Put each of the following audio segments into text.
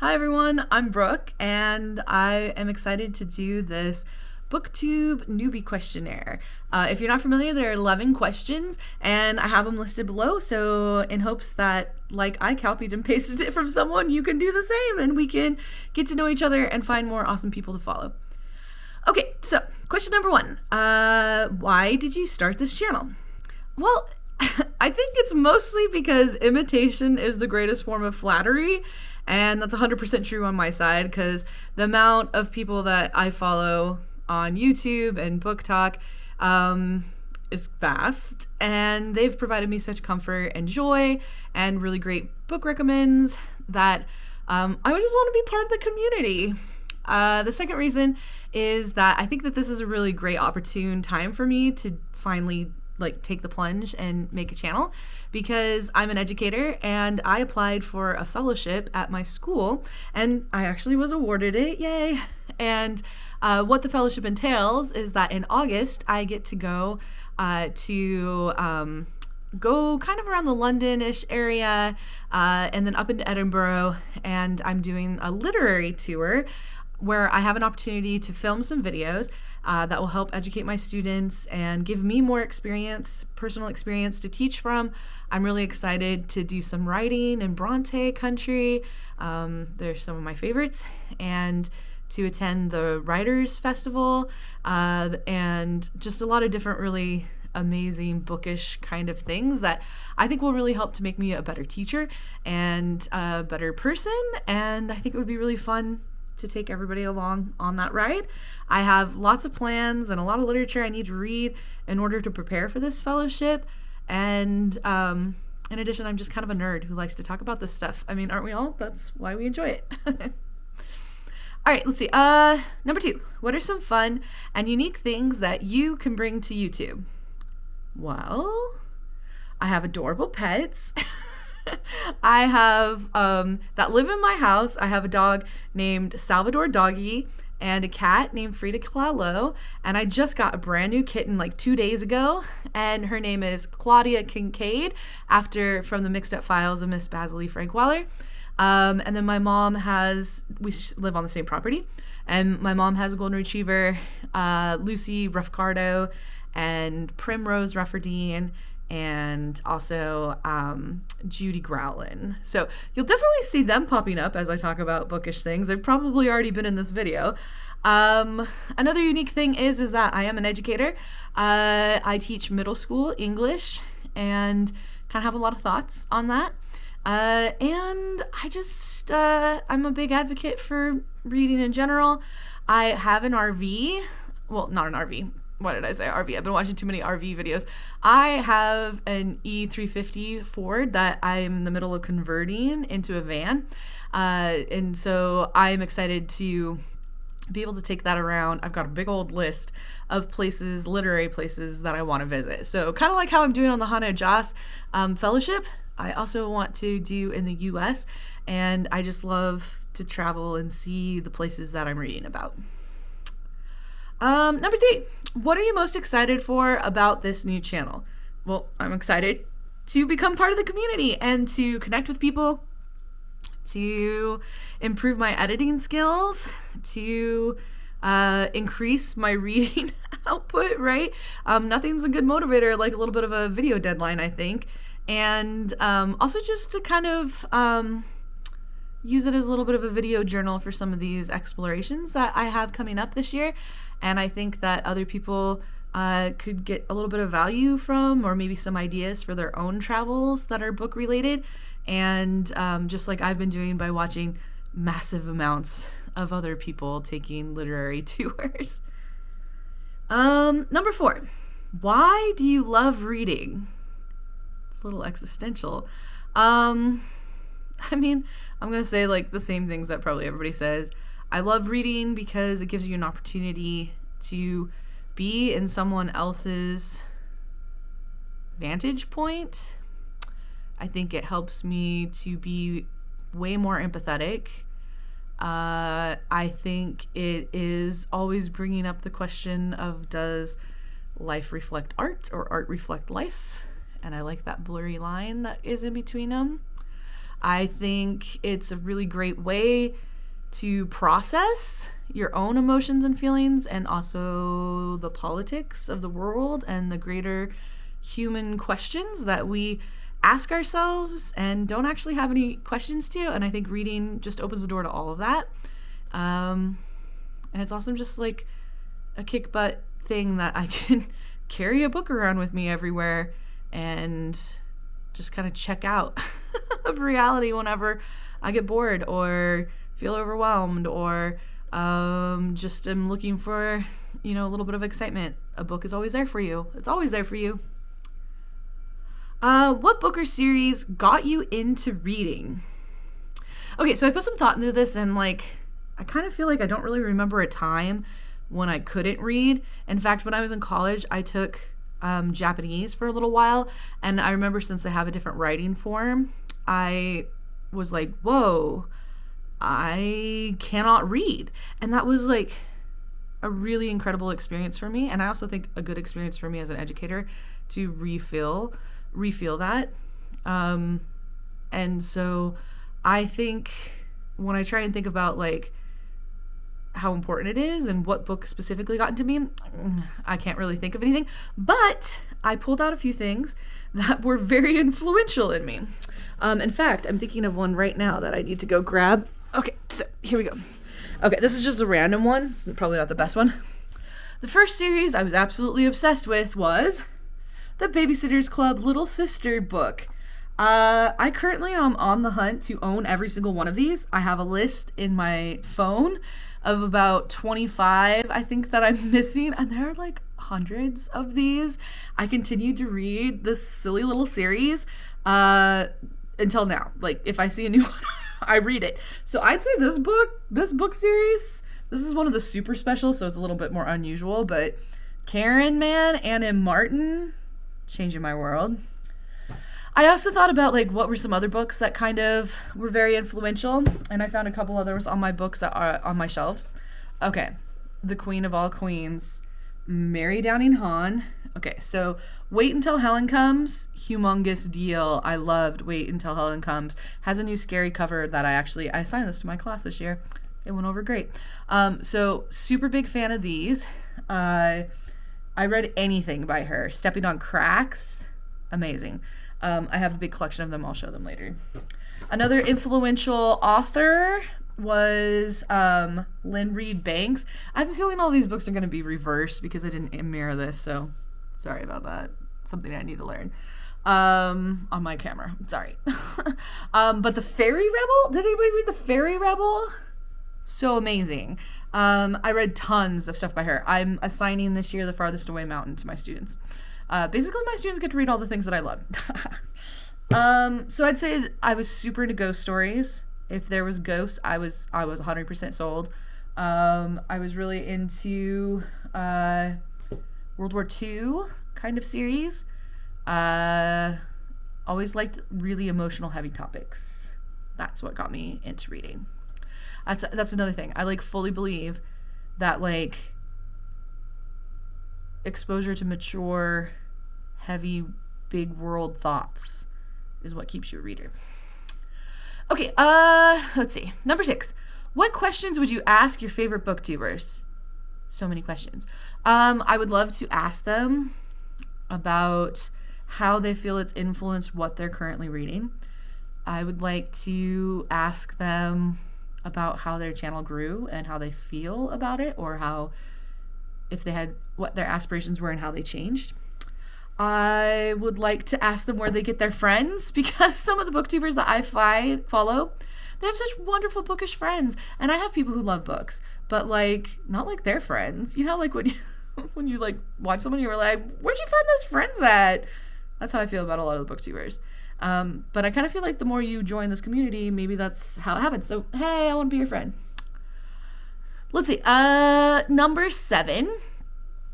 Hi everyone, I'm Brooke, and I am excited to do this Booktube Newbie Questionnaire. If you're not familiar, there are 11 questions, and I have them listed below, so in hopes that, like I copied and pasted it from someone, you can do the same, and we can get to know each other and find more awesome people to follow. Okay, so question number 1. Why did you start this channel? Well, I think it's mostly because imitation is the greatest form of flattery, and that's 100% true on my side because the amount of people that I follow on YouTube and Book Talk is vast, and they've provided me such comfort and joy and really great book recommends that I just want to be part of the community. The second reason is that I think that this is a really great opportune time for me to finally take the plunge and make a channel because I'm an educator and I applied for a fellowship at my school and I actually was awarded it, yay. And what the fellowship entails is that in August I get to go go kind of around the London-ish area and then up into Edinburgh, and I'm doing a literary tour where I have an opportunity to film some videos that will help educate my students and give me more experience, personal experience to teach from. I'm really excited to do some writing in Bronte country. They're some of my favorites. And to attend the Writers Festival and just a lot of different really amazing bookish kind of things that I think will really help to make me a better teacher and a better person. And I think it would be really fun to take everybody along on that ride. I have lots of plans and a lot of literature I need to read in order to prepare for this fellowship. And in addition, I'm just kind of a nerd who likes to talk about this stuff. I mean, aren't we all? That's why we enjoy it. All right, let's see. Number 2, what are some fun and unique things that you can bring to YouTube? Well, I have adorable pets. I have that live in my house. I have a dog named Salvador Doggy and a cat named Frida Kahlo, and I just got a brand new kitten 2 days ago, and her name is Claudia Kincaid, from the Mixed Up Files of Miss Basilie Frankweiler. And then my mom we live on the same property, and my mom has a golden retriever, Lucy Ruffcardo and Primrose Ruffordine, and also Judy Growlin. So you'll definitely see them popping up as I talk about bookish things. They've probably already been in this video. Another unique thing is that I am an educator. I teach middle school English and kind of have a lot of thoughts on that. And I'm a big advocate for reading in general. I have an RV. Well, not an RV. Why did I say RV? I've been watching too many RV videos. I have an E350 Ford that I'm in the middle of converting into a van. And so I'm excited to be able to take that around. I've got a big old list of places, literary places that I want to visit. So kind of like how I'm doing on the Hannah Joss Fellowship, I also want to do in the US. And I just love to travel and see the places that I'm reading about. Number 3, what are you most excited for about this new channel? Well, I'm excited to become part of the community and to connect with people, to improve my editing skills, to increase my reading output, right? Nothing's a good motivator like a little bit of a video deadline, I think. And also just to kind of use it as a little bit of a video journal for some of these explorations that I have coming up this year. And I think that other people could get a little bit of value from, or maybe some ideas for their own travels that are book related. And just like I've been doing by watching massive amounts of other people taking literary tours. Number 4, why do you love reading? It's a little existential. I mean, I'm going to say the same things that probably everybody says. I love reading because it gives you an opportunity to be in someone else's vantage point. I think it helps me to be way more empathetic. I think it is always bringing up the question of, does life reflect art or art reflect life? And I like that blurry line that is in between them. I think it's a really great way to process your own emotions and feelings, and also the politics of the world and the greater human questions that we ask ourselves and don't actually have any questions to. And I think reading just opens the door to all of that. And it's also just like a kick butt thing that I can carry a book around with me everywhere and just kind of check out of reality whenever I get bored or feel overwhelmed, or just am looking for, a little bit of excitement. A book is always there for you. It's always there for you. What book or series got you into reading? Okay, so I put some thought into this, and I kind of feel like I don't really remember a time when I couldn't read. In fact, when I was in college, I took Japanese for a little while, and I remember, since they have a different writing form, I was like, whoa, I cannot read. And that was a really incredible experience for me, and I also think a good experience for me as an educator to refill that. And so I think when I try and think about how important it is and what book specifically got into me, I can't really think of anything, but I pulled out a few things that were very influential in me. In fact, I'm thinking of one right now that I need to go grab. Okay, so here we go. Okay, this is just a random one. It's probably not the best one. The first series I was absolutely obsessed with was the Babysitter's Club Little Sister book. I currently am on the hunt to own every single one of these. I have a list in my phone of about 25, I think, that I'm missing, and there are hundreds of these. I continued to read this silly little series until now. If I see a new one, I read it. So I'd say this book series, this is one of the super specials, so it's a little bit more unusual, but Karen, man, Anna Martin, changing my world. I also thought about what were some other books that kind of were very influential, and I found a couple others on my books that are on my shelves. Okay, The Queen of All Queens, Mary Downing Hahn. Okay, so Wait Until Helen Comes, humongous deal. I loved Wait Until Helen Comes. Has a new scary cover that I assigned this to my class this year. It went over great. So super big fan of these. I read anything by her. Stepping on Cracks, amazing. I have a big collection of them. I'll show them later. Another influential author was Lynn Reed Banks. I have a feeling all these books are going to be reversed because I didn't mirror this, so sorry about that. Something I need to learn on my camera. Sorry. But The Fairy Rebel? Did anybody read The Fairy Rebel? So amazing. I read tons of stuff by her. I'm assigning this year The Farthest Away Mountain to my students. Basically, my students get to read all the things that I love. So I'd say I was super into ghost stories. If there was ghosts, I was 100% sold. I was really into World War II kind of series. Always liked really emotional, heavy topics. That's what got me into reading. That's another thing. I fully believe that exposure to mature, heavy, big world thoughts is what keeps you a reader. Okay, let's see. Number 6. What questions would you ask your favorite booktubers? So many questions. I would love to ask them about how they feel it's influenced what they're currently reading. I would like to ask them about how their channel grew and how they feel about it, or what their aspirations were and how they changed. I would like to ask them where they get their friends, because some of the booktubers that I follow, they have such wonderful bookish friends. And I have people who love books, but not their friends. You know, when you watch someone, you were like, where'd you find those friends at? That's how I feel about a lot of the booktubers. But I kind of feel like the more you join this community, maybe that's how it happens. So, hey, I want to be your friend. Let's see. Number 7.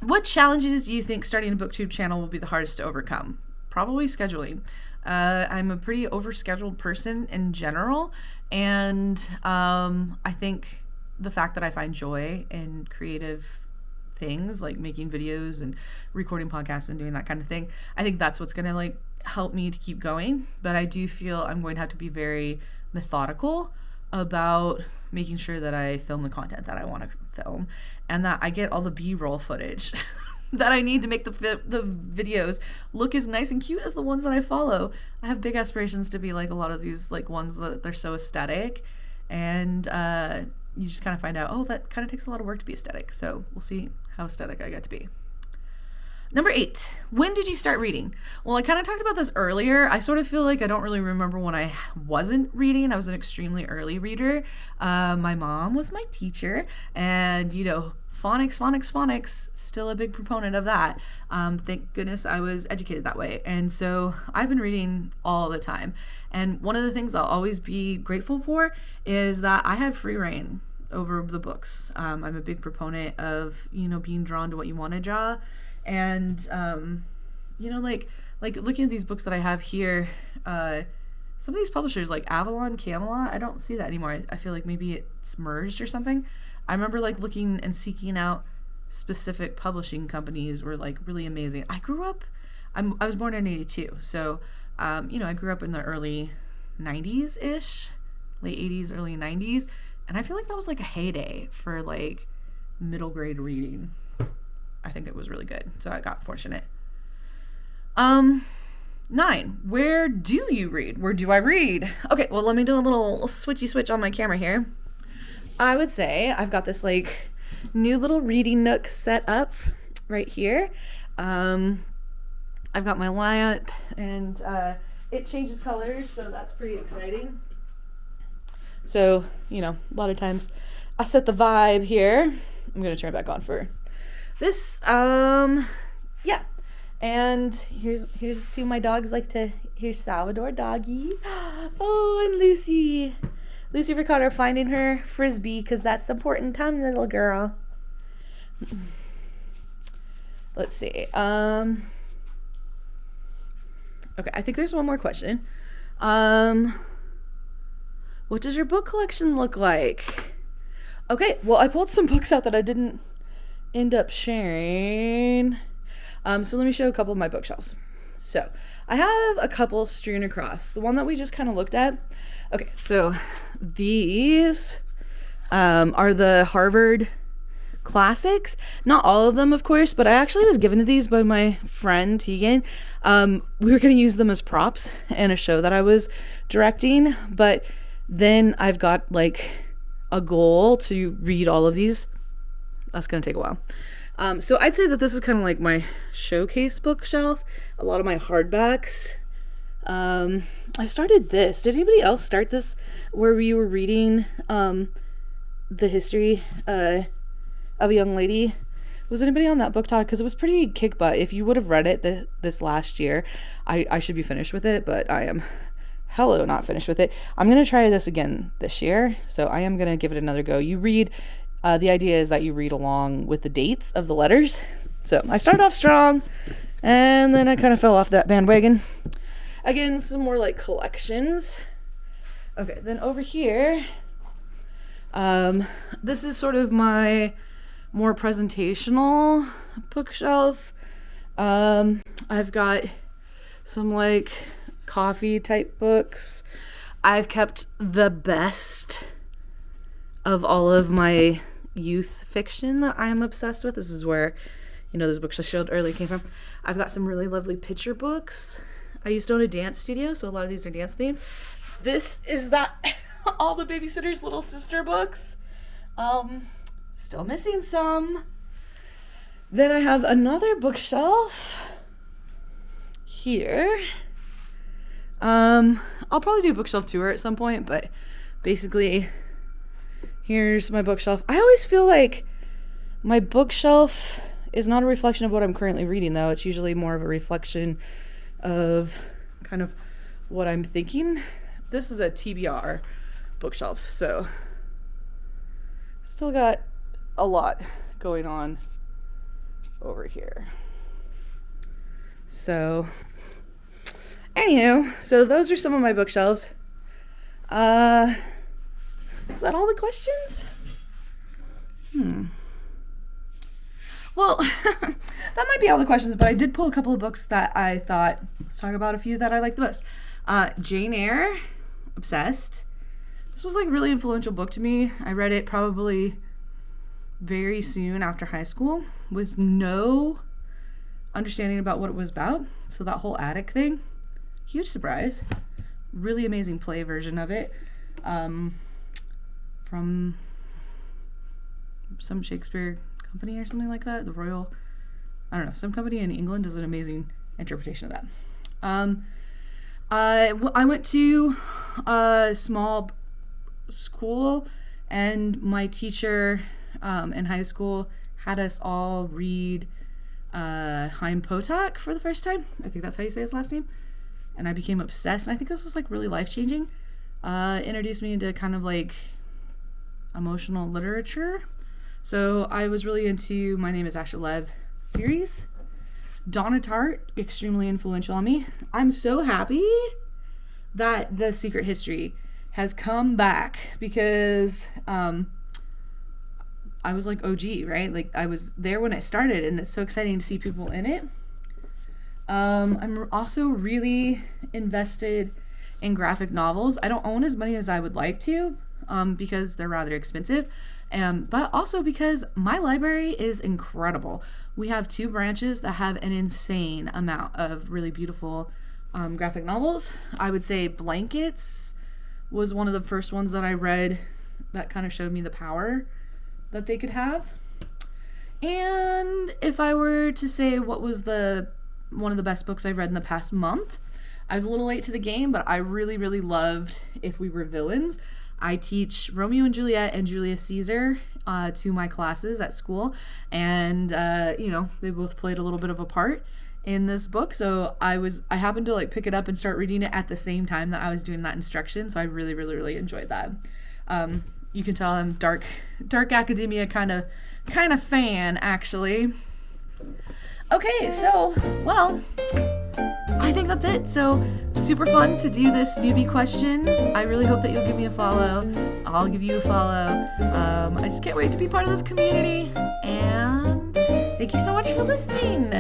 What challenges do you think starting a booktube channel will be the hardest to overcome? Probably scheduling. I'm a pretty overscheduled person in general, and I think the fact that I find joy in creative things like making videos and recording podcasts and doing that kind of thing, I think that's what's gonna help me to keep going, but I do feel I'm going to have to be very methodical about making sure that I film the content that I want to film and that I get all the B-roll footage that I need to make the videos look as nice and cute as the ones that I follow. I have big aspirations to be like a lot of these like ones that they're so aesthetic, and you just kind of find out, oh, that kind of takes a lot of work to be aesthetic. So we'll see how aesthetic I get to be. Number 8, when did you start reading? Well, I kind of talked about this earlier. I sort of feel like I don't really remember when I wasn't reading. I was an extremely early reader. My mom was my teacher, and you know, phonics, still a big proponent of that. Thank goodness I was educated that way. And so I've been reading all the time. And one of the things I'll always be grateful for is that I had free reign over the books. I'm a big proponent of, you know, being drawn to what you want to draw. And, you know, like looking at these books that I have here, some of these publishers like Avalon, Camelot, I don't see that anymore. I feel like maybe it's merged or something. I remember like looking and seeking out specific publishing companies were like really amazing. I was born in 82. So, you know, I grew up in the early 90s-ish, late 80s, early 90s. And I feel like that was like a heyday for like middle grade reading. I think it was really good. So I got fortunate. 9, where do you read? Where do I read? Okay, well, let me do a little switchy switch on my camera here. I would say I've got this like new little reading nook set up right here. I've got my lamp and it changes colors, so that's pretty exciting. So, you know, a lot of times I set the vibe here. I'm going to turn it back on for this. Yeah. And here's two of my dogs here's Salvador Doggy. Oh, and Lucy Ricardo finding her frisbee because that's important. Time, little girl. Let's see. Okay, I think there's one more question. What does your book collection look like? Okay, well, I pulled some books out that I didn't end up sharing. So let me show a couple of my bookshelves. So I have a couple strewn across. The one that we just kind of looked at. Okay, so these are the Harvard classics. Not all of them, of course, but I actually was given to these by my friend Tegan. We were going to use them as props in a show that I was directing, but then I've got like a goal to read all of these. That's going to take a while. So I'd say that this is kind of like my showcase bookshelf. A lot of my hardbacks. I started this. Did anybody else start this where we were reading the history of a young lady? Was anybody on that book talk? Because it was pretty kick butt. If you would have read it this last year, I should be finished with it, but I am not finished with it. I'm going to try this again this year, so I am going to give it another go. You read, the idea is that you read along with the dates of the letters. So I started off strong, and then I kind of fell off that bandwagon. Again, some more like collections. Okay, then over here, this is sort of my more presentational bookshelf. I've got some like coffee type books. I've kept the best of all of my youth fiction that I'm obsessed with. This is where, you know, those books I showed earlier came from. I've got some really lovely picture books. I used to own a dance studio, so a lot of these are dance themed. This is that all the Babysitter's Little Sister books. Still missing some. Then I have another bookshelf here. I'll probably do a bookshelf tour at some point, but basically here's my bookshelf. I always feel like my bookshelf is not a reflection of what I'm currently reading, though. It's usually more of a reflection of kind of what I'm thinking. This is a TBR bookshelf, so still got a lot going on over here. So anywho, so those are some of my bookshelves. Is that all the questions? Well, that might be all the questions, but I did pull a couple of books that I thought, let's talk about a few that I like the most. Jane Eyre, obsessed. This was like a really influential book to me. I read it probably very soon after high school with no understanding about what it was about. So that whole attic thing, huge surprise. Really amazing play version of it. From some Shakespeare company or something like that. The Royal, I don't know, some company in England does an amazing interpretation of that. I went to a small school, and my teacher in high school had us all read Chaim Potok for the first time. I think that's how you say his last name. And I became obsessed, and I think this was like really life-changing. Introduced me into kind of like emotional literature. So I was really into My Name is Asher Lev series. Donna Tartt, extremely influential on me. I'm so happy that The Secret History has come back because I was like OG, right? Like I was there when it started, and it's so exciting to see people in it. I'm also really invested in graphic novels. I don't own as many as I would like to because they're rather expensive. But also because my library is incredible. We have 2 branches that have an insane amount of really beautiful graphic novels. I would say Blankets was one of the first ones that I read that kind of showed me the power that they could have. And if I were to say what was one of the best books I've read in the past month, I was a little late to the game, but I really, really loved If We Were Villains. I teach Romeo and Juliet and Julius Caesar to my classes at school, and they both played a little bit of a part in this book. So I happened to like pick it up and start reading it at the same time that I was doing that instruction. So I really, really, really enjoyed that. You can tell I'm dark academia kind of fan, actually. Okay, so I think that's it. So super fun to do this newbie questions. I really hope that you'll give me a follow. I'll give you a follow. I just can't wait to be part of this community. And thank you so much for listening.